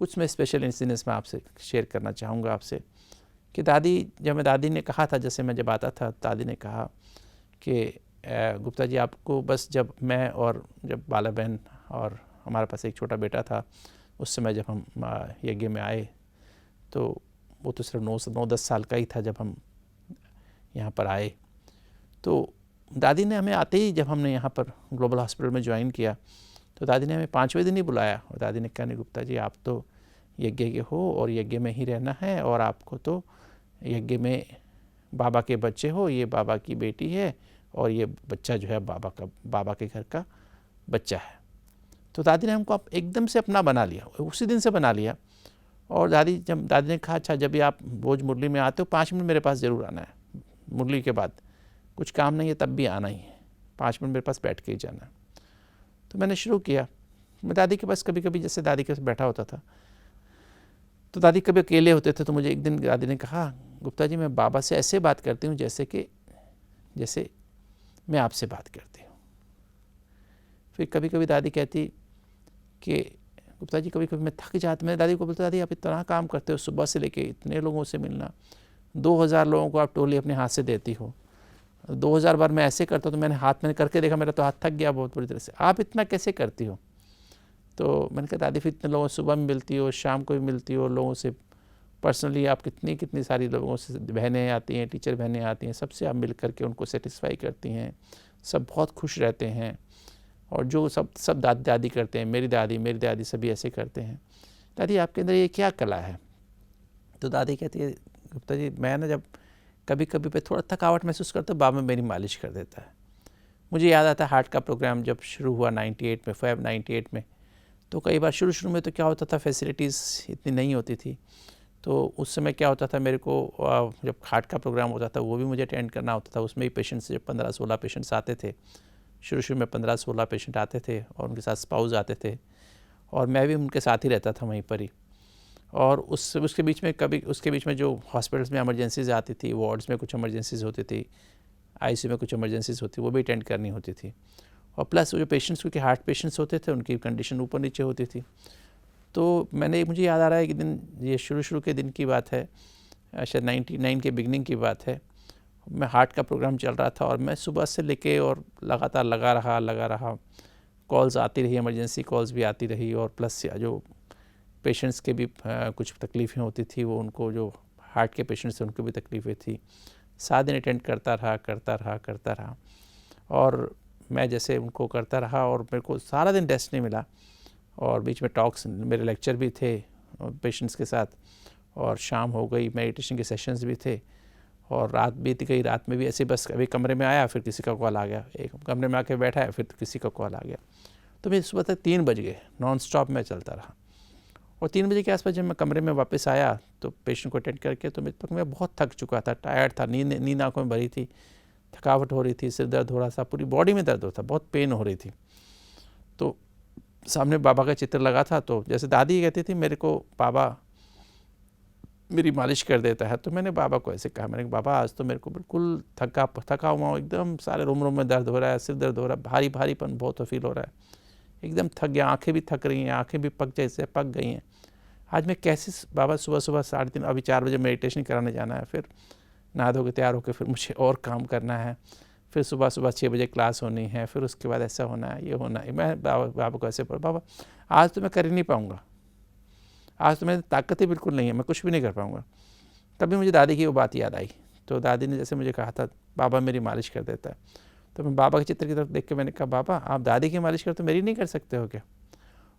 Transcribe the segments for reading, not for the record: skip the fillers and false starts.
कुछ मैं special incidents में आपसे शेयर करना चाहूँगा आपसे कि दादी ने कहा था, जैसे मैं जब आता था दादी ने कहा कि गुप्ता जी आपको बस जब मैं और जब बाला बहन और हमारे पास एक छोटा बेटा था, उस समय जब हम यज्ञ में आए तो वो तो सिर्फ 9-10 साल का ही था जब हम यहाँ पर आए। तो दादी ने हमें आते ही, जब हमने यहाँ पर ग्लोबल हॉस्पिटल में ज्वाइन किया, तो दादी ने हमें 5वें दिन ही बुलाया और दादी ने कहा, नहीं गुप्ता जी आप तो यज्ञ के हो और यज्ञ में ही रहना है, और आपको तो यज्ञ में बाबा के बच्चे हो, ये बाबा की बेटी है और ये बच्चा जो है बाबा के घर का बच्चा है। तो दादी ने हमको एकदम से अपना बना लिया, उसी दिन से बना लिया। और दादी ने कहा, अच्छा जब भी आप रोज़ मुरली में आते हो 5 मिनट मेरे पास ज़रूर आना है, मुरली के बाद कुछ काम नहीं है तब भी आना ही है, 5 मिनट मेरे पास बैठ के ही जाना। तो मैंने शुरू किया। मैं दादी के पास कभी कभी जैसे दादी के पास बैठा होता था, तो दादी कभी अकेले होते थे, तो मुझे एक दिन दादी ने कहा, गुप्ता जी मैं बाबा से ऐसे बात करती हूँ जैसे मैं आपसे बात करती हूँ। फिर कभी कभी दादी कहती कि गुप्ता जी कभी कभी मैं थक जाती, मैं दादी को बोलता, दादी आप इतना काम करते हो, सुबह से लेके इतने लोगों से मिलना, 2000 लोगों को आप टोली अपने हाथ से देती हो, 2000 बार मैं ऐसे करता हूँ, तो मैंने करके देखा, मेरा तो हाथ थक गया बहुत बुरी तरह से, आप इतना कैसे करती हो? तो मैंने कहा दादी फिर इतने लोगों से सुबह में मिलती हो, शाम को भी मिलती हो, लोगों से पर्सनली आप कितनी सारी लोगों से, बहनें आती हैं, टीचर बहनें आती हैं, सबसे आप मिल करके उनको सेटिस्फाई करती हैं, सब बहुत खुश रहते हैं, और जो सब दादी करते हैं, मेरी दादी सभी ऐसे करते हैं। दादी आपके अंदर ये क्या कला है? तो दादी कहती है, गुप्ता जी मैं ना जब कभी कभी पे थोड़ा थकावट महसूस करता हूँ, बाबा मेरी मालिश कर देता है। मुझे याद आता है हार्ट का प्रोग्राम जब शुरू हुआ 98 में, फैब 98 में, तो कई बार शुरू में तो क्या होता था, फैसिलिटीज़ इतनी नहीं होती थी, तो उस समय क्या होता था, मेरे को जब हार्ट का प्रोग्राम होता था वो भी मुझे अटेंड करना होता था। उसमें भी पेशेंट्स जब 15-16 पेशेंट्स आते थे, शुरू में 15-16 पेशेंट आते थे, और उनके साथ स्पाउस आते थे, और मैं भी उनके साथ ही रहता था वहीं पर ही। और उसके बीच में जो हॉस्पिटल्स में इमरजेंसीज आती थी, वार्ड्स में कुछ इमरजेंसीज होती थी, आईसीयू में कुछ इमरजेंसीज होती, वो भी अटेंड करनी होती थी। और प्लस वो जो पेशेंट्स, क्योंकि हार्ट पेशेंट्स होते थे, उनकी कंडीशन ऊपर नीचे होती थी। तो मुझे याद आ रहा है कि दिन, ये शुरू के दिन की बात है, शायद 99 के बिगनिंग की बात है, मैं हार्ट का प्रोग्राम चल रहा था और मैं सुबह से लेके और लगातार लगा रहा, कॉल्स आती रही, इमरजेंसी कॉल्स भी आती रही, और प्लस जो पेशेंट्स के भी कुछ तकलीफ़ें होती थी, वो उनको जो हार्ट के पेशेंट्स थे उनको भी तकलीफ़ें थी। 7 दिन अटेंड करता रहा, और मैं जैसे उनको करता रहा, और मेरे को सारा दिन रेस्ट नहीं मिला, और बीच में टॉक्स, मेरे लेक्चर भी थे पेशेंट्स के साथ, और शाम हो गई, मेडिटेशन के सेशंस भी थे, और रात बीत गई। रात में भी ऐसे बस कभी कमरे में आया, फिर किसी का कॉल आ गया, एक कमरे में आके बैठा है, फिर किसी का कॉल आ गया। तो मैं सुबह तक 3 बज गए, नॉन स्टॉप में चलता रहा। और 3 बजे के आसपास जब मैं कमरे में वापस आया, तो पेशेंट को अटेंड करके, तो मैं बहुत थक चुका था, टायर्ड था, नींद आँखों में भरी थी, थकावट हो रही थी, सिर दर्द हो रहा था, पूरी बॉडी में दर्द होता, बहुत पेन हो रही थी। तो सामने बाबा का चित्र लगा था, तो जैसे दादी कहती थी मेरे को बाबा मेरी मालिश कर देता है, तो मैंने बाबा को ऐसे कहा, मैंने कहा बाबा आज तो मेरे को बिल्कुल थका हुआ हूँ, एकदम सारे रोम में दर्द हो रहा है, सिर दर्द हो रहा है, भारीपन बहुत फील हो रहा है, एकदम थक गया, आंखें भी थक रही हैं, आंखें भी जैसे पक गई हैं। आज मैं कैसे बाबा, सुबह 3:30, अभी 4 बजे मेडिटेशन कराने जाना है, फिर नहा धो के तैयार होकर फिर मुझे और काम करना है, फिर सुबह 6 बजे क्लास होनी है, फिर उसके बाद ऐसा होना है, ये होना है। मैं बाबा को ऐसे बाबा आज तो मैं कर ही नहीं पाऊँगा, आज तो मेरी ताकत ही बिल्कुल नहीं है, मैं कुछ भी नहीं कर पाऊँगा। तभी मुझे दादी की वो बात याद आई। तो दादी ने जैसे मुझे कहा था बाबा मेरी मालिश कर देता है, तो मैं बाबा के चित्र की तरफ देख के मैंने कहा बाबा आप दादी की मालिश करते, मेरी नहीं कर सकते हो क्या?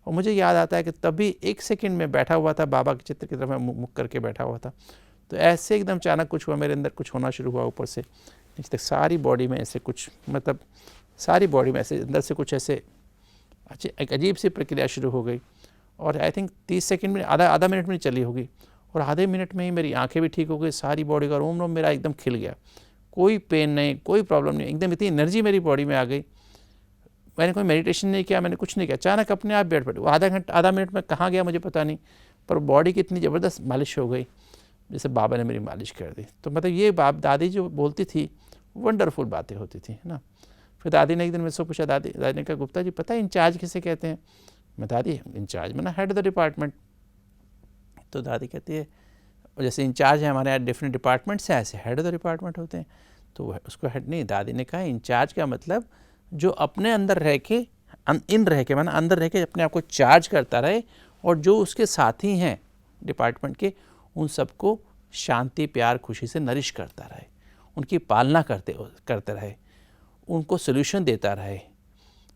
और मुझे याद आता है कि तभी 1 सेकंड में बैठा हुआ था, बाबा के चित्र की तरफ मैं मुख करके बैठा हुआ था। तो ऐसे एकदम अचानक कुछ हुआ, मेरे अंदर कुछ होना शुरू हुआ, ऊपर से नीचे तक सारी बॉडी में ऐसे कुछ, मतलब सारी बॉडी में ऐसे अंदर से कुछ ऐसे एक अजीब सी प्रक्रिया शुरू हो गई। और आई थिंक 30 सेकंड में, आधा मिनट में चली होगी, और आधे मिनट में ही मेरी आंखें भी ठीक हो गई, सारी बॉडी का रोम मेरा एकदम खिल गया, कोई पेन नहीं, कोई प्रॉब्लम नहीं, एकदम इतनी एनर्जी मेरी बॉडी में आ गई। मैंने कोई मेडिटेशन नहीं किया, मैंने कुछ नहीं किया, अचानक अपने आप बेड पर, वो आधा मिनट में कहाँ गया मुझे पता नहीं, पर बॉडी की इतनी ज़बरदस्त मालिश हो गई जैसे बाबा ने मेरी मालिश कर दी। तो मतलब ये दादी जो बोलती थी वंडरफुल बातें होती थी, है ना। फिर दादी ने एक दिन मुझसे पूछा, दादी ने कहा गुप्ता जी पता है इंचार्ज किसे कहते हैं? मैं दादी इंचार्ज में ना हेड ऑफ द डिपार्टमेंट। तो दादी कहती है, जैसे इंचार्ज है हमारे यहाँ डिफरेंट डिपार्टमेंट से, ऐसे हेड ऑफ द डिपार्टमेंट होते हैं, तो उसको हेड नहीं, दादी ने कहा इंचार्ज का मतलब जो अपने अंदर रह के माना अंदर रह के अपने आप को चार्ज करता रहे, और जो उसके साथी हैं डिपार्टमेंट के उन सबको शांति प्यार खुशी से नरिश करता रहे, उनकी पालना करते रहे, उनको सोल्यूशन देता रहे,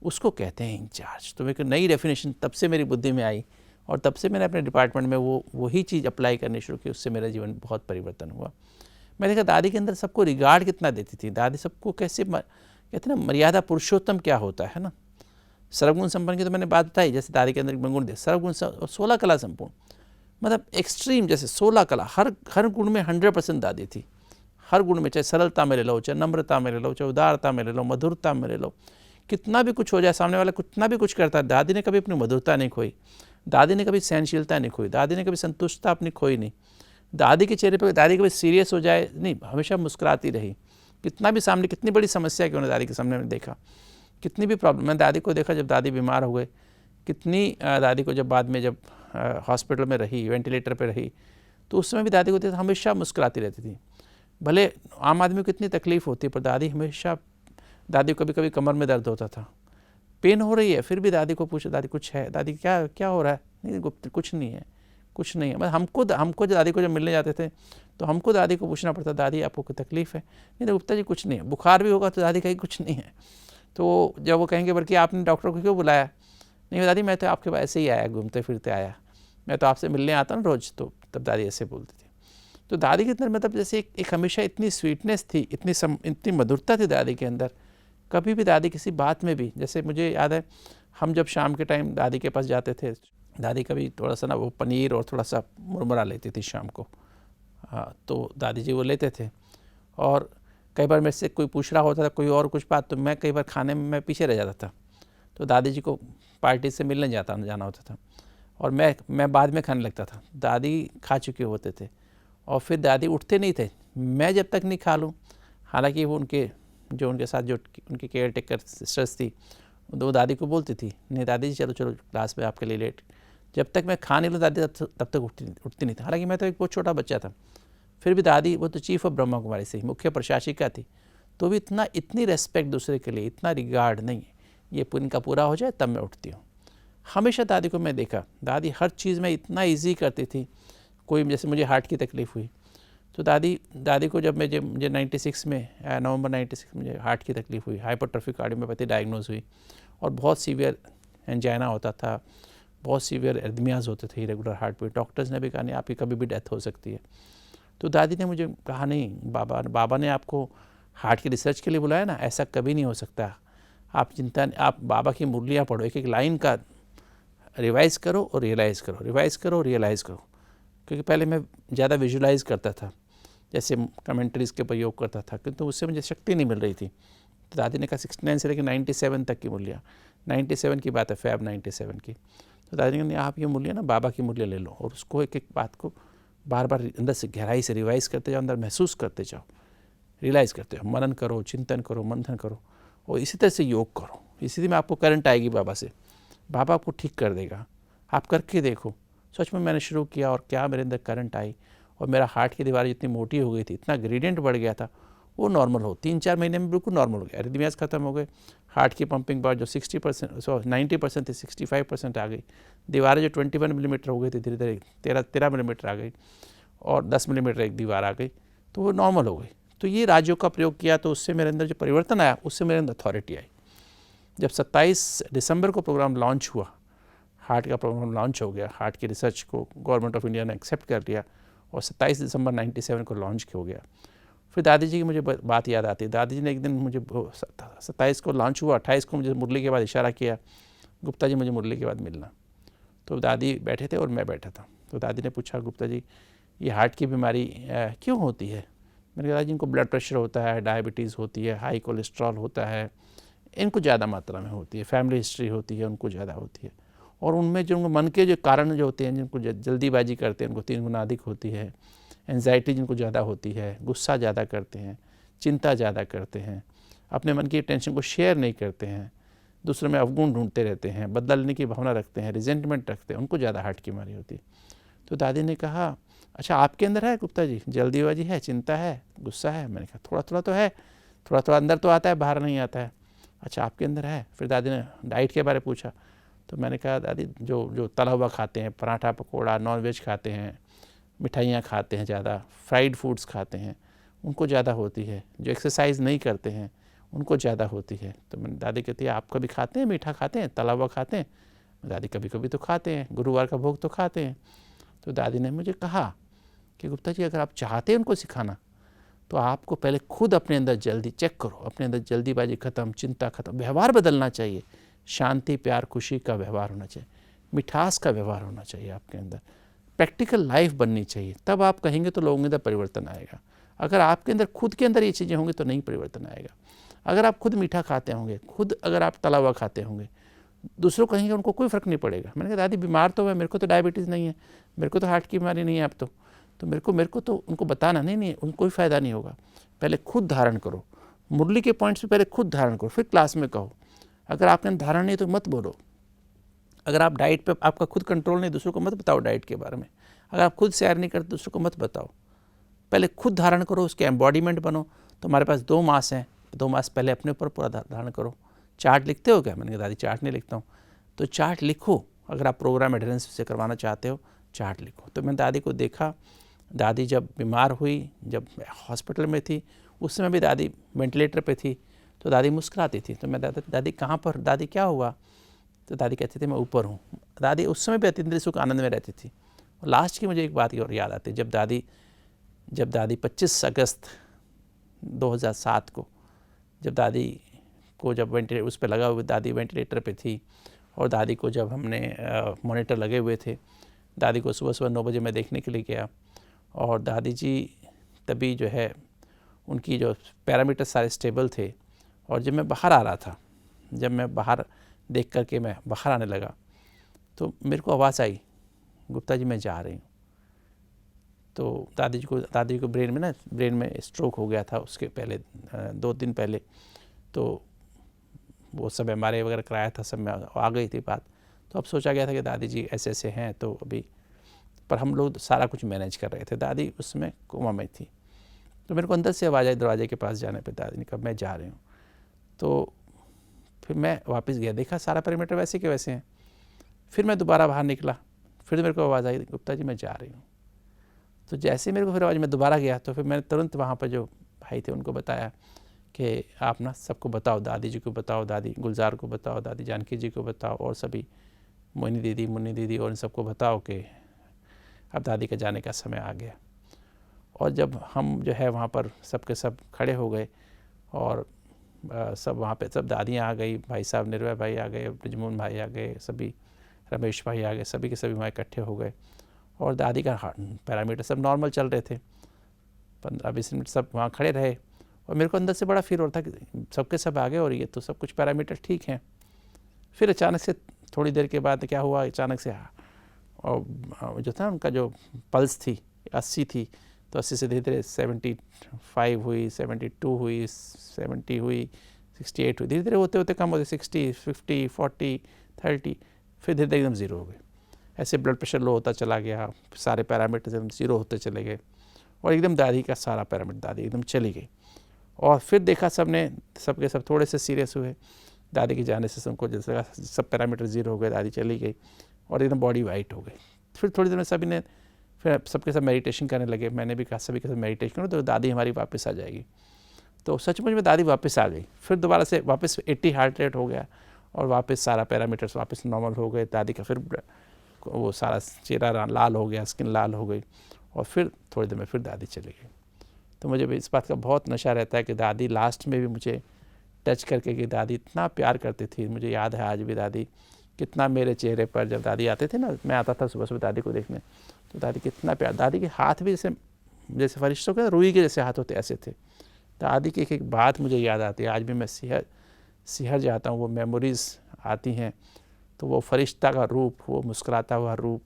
उसको कहते हैं इंचार्ज। तो मेरे को नई डेफिनेशन तब से मेरी बुद्धि में आई, और तब से मैंने अपने डिपार्टमेंट में वही चीज़ अप्लाई करनी शुरू की। उससे मेरा जीवन बहुत परिवर्तन हुआ। मैंने कहा दादी के अंदर सबको रिगार्ड कितना देती थी, दादी सबको कैसे कहते ना मर्यादा पुरुषोत्तम क्या होता है ना, सर्वगुण संपन्न की तो मैंने बात बताई, जैसे दादी के अंदर गुण दे सर्वगुण और 16 कला संपूर्ण, मतलब एक्सट्रीम, जैसे 16 कला, हर गुण में 100% दादी थी, हर गुण में, चाहे सरलता में ले लो, चाहे नम्रता में ले लो, चाहे उदारता में ले लो, मधुरता में ले लो, कितना भी कुछ हो जाए, सामने वाला कितना भी कुछ करता है, दादी ने कभी अपनी मधुरता नहीं खोई, दादी ने कभी सहनशीलता नहीं खोई, दादी ने कभी संतुष्टता अपनी खोई नहीं, दादी के चेहरे पर दादी कभी सीरियस हो जाए नहीं, हमेशा मुस्कुराती रही। कितना भी सामने, कितनी बड़ी समस्या क्यों ना दादी के सामने मैंने देखा, कितनी भी प्रॉब्लम, मैंने दादी को देखा जब दादी बीमार हो गए, कितनी दादी को जब बाद में जब हॉस्पिटल में रही, वेंटिलेटर पे रही, तो उस समय भी दादी को देखा हमेशा मुस्कुराती रहती थी। भले आम आदमी को कितनी तकलीफ होती है, पर दादी हमेशा, दादी को कभी कभी कमर में दर्द होता था, पेन हो रही है, फिर भी दादी को पूछो दादी कुछ है, दादी क्या क्या हो रहा है, नहीं गुप्त कुछ नहीं है, कुछ नहीं है। मतलब हमको दादी को जब मिलने जाते थे तो हमको दादी को पूछना पड़ता, दादी आपको कोई तकलीफ़ है, नहीं तो गुप्ता जी कुछ नहीं है। बुखार भी होगा तो दादी कहीं कुछ नहीं है, तो जब वो कहेंगे बल्कि आपने डॉक्टर को क्यों बुलाया, नहीं दादी मैं तो आपके पास ऐसे ही आया, घूमते फिरते आया, मैं तो आपसे मिलने आता ना रोज़, तो तब दादी ऐसे बोलती थी। तो दादी के अंदर मतलब जैसे एक हमेशा इतनी स्वीटनेस थी, इतनी मधुरता थी दादी के अंदर। कभी भी दादी किसी बात में भी, जैसे मुझे याद है हम जब शाम के टाइम दादी के पास जाते थे, दादी कभी थोड़ा सा ना वो पनीर और थोड़ा सा मुरमुरा लेती थी शाम को, हाँ, तो दादी जी वो लेते थे। और कई बार मेरे से कोई पूछ रहा होता था कोई और कुछ बात, तो मैं कई बार खाने में मैं पीछे रह जाता था, तो दादी जी को पार्टी से मिलने जाना होता था, और मैं बाद में खाने लगता था। दादी खा चुके होते थे और फिर दादी उठते नहीं थे मैं जब तक नहीं खा लूँ। हालांकि वो उनके साथ जो उनकी केयर टेकर सिस्टर्स थी, वो दादी को बोलती थी नहीं दादी जी चलो क्लास में आपके लिए लेट, जब तक मैं खा नहीं लूँ दादी तब तक उठती नहीं थी। हालांकि मैं तो एक बहुत छोटा बच्चा था, फिर भी दादी, वो तो चीफ ऑफ ब्रह्मा कुमारी से मुख्य प्रशासिका थी, तो भी इतनी रेस्पेक्ट दूसरे के लिए, इतना रिगार्ड नहीं, ये इनका पूरा हो जाए तब मैं उठती हूँ। हमेशा दादी को मैं देखा, दादी हर चीज़ में इतना ईजी करती थी। कोई जैसे मुझे हार्ट की तकलीफ़ हुई तो दादी को जब मुझे 96 में नवंबर 96 में मुझे हार्ट की तकलीफ़ हुई, हाइपरट्रोफिक कार्डियोमायोपैथी डायग्नोज हुई, और बहुत सीवियर एंजाइना होता था, बहुत सीवियर एरिथमियाज होते थे, इरेगुलर हार्ट बीट। डॉक्टर्स ने भी कहा नहीं आपकी कभी भी डेथ हो सकती है। तो दादी ने मुझे कहा नहीं बाबा ने आपको हार्ट की रिसर्च के लिए बुलाया ना, ऐसा कभी नहीं हो सकता, आप बाबा की मुरलियाँ पढ़ो, एक एक लाइन का रिवाइज़ करो और रियलाइज़ करो, रिवाइज़ करो और रियलाइज़ करो। क्योंकि पहले मैं ज़्यादा विजुलाइज़ करता था, जैसे कमेंट्रीज़ के प्रयोग करता था, किंतु उससे मुझे शक्ति नहीं मिल रही थी। तो दादी ने कहा 69 से लेकर 97 तक की मूल्य, 97 की बात है, फैब 97 की। तो दादी ने आप ये मूल्य ना बाबा की मूल्य ले लो, और उसको एक एक बात को बार बार अंदर से गहराई से रिवाइज़ करते जाओ, अंदर महसूस करते जाओ, रियलाइज़ करते जाओ, मनन करो, चिंतन करो, मंथन करो, और इसी तरह से योग करो। इसी में आपको करंट आएगी बाबा से, बाबा आपको ठीक कर देगा। आप करके देखो। सच में मैंने शुरू किया और क्या मेरे अंदर करंट आई, और मेरा हार्ट की दीवार जितनी मोटी हो गई थी, इतना ग्रेडियंट बढ़ गया था, वो नॉर्मल हो 3-4 महीने में बिल्कुल नॉर्मल हो गया। एरिथमियाज खत्म हो गए, हार्ट की पंपिंग पावर जो 90% थी 65% आ गई, दीवारें जो 21 मिलीमीटर हो गई थी धीरे धीरे 13 मिलीमीटर आ गई, और 10 मिलीमीटर एक दीवार आ गई, तो वो नॉर्मल हो गई। तो ये राज्यों का प्रयोग किया, तो उससे मेरे अंदर जो परिवर्तन आया, उससे मेरे अंदर अथॉरिटी आई। जब 27 दिसंबर को प्रोग्राम लॉन्च हुआ, हार्ट का प्रोग्राम लॉन्च हो गया, हार्ट की रिसर्च को गवर्नमेंट ऑफ इंडिया ने एक्सेप्ट कर लिया, और 27 दिसंबर 97 को लॉन्च हो गया। फिर दादी जी की मुझे बात याद आती है। दादी जी ने एक दिन मुझे 27 को लॉन्च हुआ, 28 को मुझे मुरली के बाद इशारा किया, गुप्ता जी मुझे मुरली के बाद मिलना। तो दादी बैठे थे और मैं बैठा था। तो दादी ने पूछा गुप्ता जी ये हार्ट की बीमारी क्यों होती है? मैंने कहा जिनको ब्लड प्रेशर होता है, डायबिटीज़ होती है, हाई कोलेस्ट्रॉल होता है, इनको ज़्यादा मात्रा में होती है, फैमिली हिस्ट्री होती है उनको ज़्यादा होती है, और उनमें जो मन के जो कारण जो होते हैं, जिनको जल्दीबाजी करते हैं उनको 3 गुना अधिक होती है, एंजाइटी जिनको ज़्यादा होती है, गुस्सा ज़्यादा करते हैं, चिंता ज़्यादा करते हैं, अपने मन की टेंशन को शेयर नहीं करते हैं, दूसरों में अवगुण ढूंढते रहते हैं, बदला लेने की भावना रखते हैं, रिजेंटमेंट रखते हैं, उनको ज़्यादा हार्ट की बीमारी होती है। तो दादी ने कहा, अच्छा आपके अंदर है गुप्ता जी, जल्दीबाजी है, चिंता है, गुस्सा है? मैंने कहा थोड़ा थोड़ा तो है, थोड़ा थोड़ा अंदर तो आता है, बाहर नहीं आता है। अच्छा आपके अंदर है? फिर दादी ने डाइट के बारे में पूछा। तो मैंने कहा दादी जो तला हुआ खाते हैं, पराठा पकौड़ा, नॉन वेज खाते हैं, मिठाइयाँ खाते हैं, ज़्यादा फ्राइड फूड्स खाते हैं, उनको ज़्यादा होती है। जो एक्सरसाइज नहीं करते हैं उनको ज़्यादा होती है। तो मैंने दादी कहती है आप कभी खाते हैं, मीठा खाते हैं, तला हुआ खाते हैं? दादी कभी कभी तो खाते हैं, गुरुवार का भोग तो खाते हैं। तो दादी ने मुझे कहा कि गुप्ता जी अगर आप चाहते हैं उनको सिखाना तो आपको पहले खुद अपने अंदर जल्दी चेक करो, अपने अंदर जल्दीबाजी ख़त्म, चिंता ख़त्म, व्यवहार बदलना चाहिए, शांति प्यार खुशी का व्यवहार होना चाहिए, मिठास का व्यवहार होना चाहिए आपके अंदर, प्रैक्टिकल लाइफ बननी चाहिए, तब आप कहेंगे तो लोगों के अंदर परिवर्तन आएगा। अगर आपके अंदर खुद के अंदर ये चीज़ें होंगी तो नहीं परिवर्तन आएगा। अगर आप खुद मीठा खाते होंगे, खुद अगर आप तला हुआ खाते होंगे, दूसरों को कहेंगे उनको कोई फ़र्क नहीं पड़ेगा। मैंने कहा दादी बीमार तो है, मेरे को तो डायबिटीज़ नहीं है, मेरे को तो हार्ट की बीमारी नहीं है, अब तो मेरे को तो उनको बताना नहीं उनको कोई फ़ायदा नहीं होगा। पहले खुद धारण करो, मुरली के पॉइंट्स पे पहले खुद धारण करो, फिर क्लास में कहो। अगर आपके अंदर धारण नहीं तो मत बोलो। अगर आप डाइट पे आपका खुद कंट्रोल नहीं, दूसरों को मत बताओ डाइट के बारे में। अगर आप खुद शेयर नहीं करते दूसरों को मत बताओ, पहले खुद धारण करो, उसके एम्बॉडीमेंट बनो। तो हमारे पास 2 मास हैं, 2 मास पहले अपने ऊपर पूरा धारण करो। चार्ट लिखते हो क्या? मैंने कहा दादी चार्ट नहीं लिखता हूँ। तो चार्ट लिखो, अगर आप प्रोग्राम एडहेरेंस से करवाना चाहते हो चार्ट लिखो। तो मैंने दादी को देखा, दादी जब बीमार हुई, जब हॉस्पिटल में थी, उस समय भी दादी वेंटिलेटर पे थी, तो दादी मुस्कुराती थी। तो मैं दादी कहाँ पर, दादी क्या हुआ? तो दादी कहती थी मैं ऊपर हूँ। दादी उस समय भी अतीन्द्रिय सुख आनंद में रहती थी। और लास्ट की मुझे एक बात और याद आती है, जब दादी 25 अगस्त 2007 को जब दादी को जब वेंटिलेटर उस पर लगा हुआ, दादी वेंटिलेटर पे थी, और दादी को जब हमने मॉनिटर लगे हुए थे, दादी को सुबह 9 बजे मैं देखने के लिए गया, और दादी जी तभी जो है उनकी जो पैरामीटर सारे स्टेबल थे। और जब मैं बाहर आ रहा था, जब मैं बाहर देख करके मैं बाहर आने लगा, तो मेरे को आवाज़ आई, गुप्ता जी मैं जा रही हूँ। तो दादी जी को ब्रेन में स्ट्रोक हो गया था उसके पहले 2 दिन पहले। तो वो सब एमआरआई वगैरह कराया था, सब में आ गई थी बात। तो अब सोचा गया था कि दादी जी ऐसे ऐसे हैं, तो अभी पर हम लोग सारा कुछ मैनेज कर रहे थे। दादी उसमें कोमा में थी। तो मेरे को अंदर से आवाज़ आई दरवाजे के पास जाने पे, दादी ने कहा मैं जा रही हूँ। तो फिर मैं वापस गया, देखा सारा पैरामीटर वैसे के वैसे हैं। फिर मैं दोबारा बाहर निकला, फिर मेरे को आवाज़ आई गुप्ता जी मैं जा रही हूँ। तो जैसे मेरे को फिर आवाज़, मैं दोबारा गया, तो फिर मैंने तुरंत वहाँ पर जो भाई थे उनको बताया कि आप ना सबको बताओ, दादी जी को बताओ, दादी गुलजार को बताओ, दादी जानकी जी को बताओ, और सभी मोहिनी दीदी, मुन्नी दीदी और इन सबको बताओ कि अब दादी का जाने का समय आ गया। और जब हम जो है वहाँ पर सबके सब खड़े हो गए, और सब वहाँ पे सब दादियाँ आ गई, भाई साहब निर्भय भाई आ गए, ब्रिजमोहन भाई आ गए, सभी रमेश भाई आ गए, सभी के सभी वहाँ इकट्ठे हो गए। और दादी का पैरामीटर सब नॉर्मल चल रहे थे। 15-20 मिनट सब वहाँ खड़े रहे, और मेरे को अंदर से बड़ा फील हो रहा था कि सबके सब आ गए और ये तो सब कुछ पैरामीटर ठीक हैं। फिर अचानक से थोड़ी देर के बाद क्या हुआ, अचानक से और जो था उनका जो पल्स थी 80 थी, तो 80 से धीरे धीरे 75 हुई, 72 हुई, 70 हुई, 68 हुई, धीरे धीरे होते होते कम होते 60, 50, 40, 30, फिर धीरे धीरे एकदम ज़ीरो हो गए। ऐसे ब्लड प्रेशर लो होता चला गया, सारे पैरामीटर्स एकदम ज़ीरो होते चले गए, और एकदम दादी का सारा पैरामीटर, दादी एकदम चली गई। और फिर देखा सबने, सबके सब थोड़े से सीरियस हुए दादी के जाने से। सबको जैसे सब पैरामीटर ज़ीरो हो गए, दादी चली गई, और एकदम बॉडी वाइट हो गई। फिर थोड़ी देर में सभी ने, फिर सबके सब मेडिटेशन करने लगे। मैंने भी कहा सभी के साथ मेडिटेशन करो तो दादी हमारी वापस आ जाएगी। तो सचमुच में दादी वापस आ गई। फिर दोबारा से वापस 80 हार्ट रेट हो गया, और वापस सारा पैरामीटर्स वापस नॉर्मल हो गए। दादी का फिर वो सारा चेहरा लाल हो गया, स्किन लाल हो गई, और फिर थोड़ी देर में फिर दादी चली गई। तो मुझे भी इस बात का बहुत नशा रहता है कि दादी लास्ट में भी मुझे टच करके, कि दादी इतना प्यार करती थी। मुझे याद है आज भी दादी कितना मेरे चेहरे पर, जब दादी आते थे ना, मैं आता था सुबह सुबह दादी को देखने, तो दादी कितना प्यार, दादी के हाथ भी जैसे फरिश्तों के रूई के जैसे हाथ होते ऐसे थे। दादी की एक बात मुझे याद आती है, आज भी मैं सिहर जाता हूँ, वो मेमोरीज़ आती हैं। तो वो फरिश्ता का रूप, वो मुस्कुराता हुआ रूप,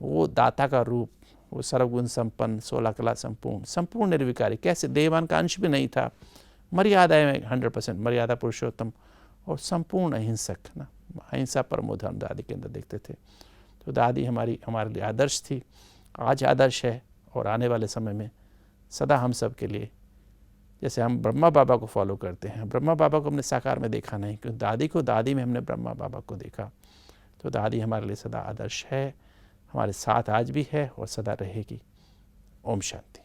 वो दाता का रूप, वो सर्वगुण संपन्न, 16 कला संपूर्ण निर्विकारी, कैसे देवान का अंश भी नहीं था, मर्यादा में 100% मर्यादा पुरुषोत्तम, और संपूर्ण अहिंसक ना, अहिंसा परमो धर्म दादी के अंदर देखते थे। तो दादी हमारे लिए आदर्श थी, आज आदर्श है और आने वाले समय में सदा हम सब के लिए। जैसे हम ब्रह्मा बाबा को फॉलो करते हैं, ब्रह्मा बाबा को हमने साकार में देखा नहीं, क्योंकि दादी में हमने ब्रह्मा बाबा को देखा। तो दादी हमारे लिए सदा आदर्श है, हमारे साथ आज भी है और सदा रहेगी। ओम शांति।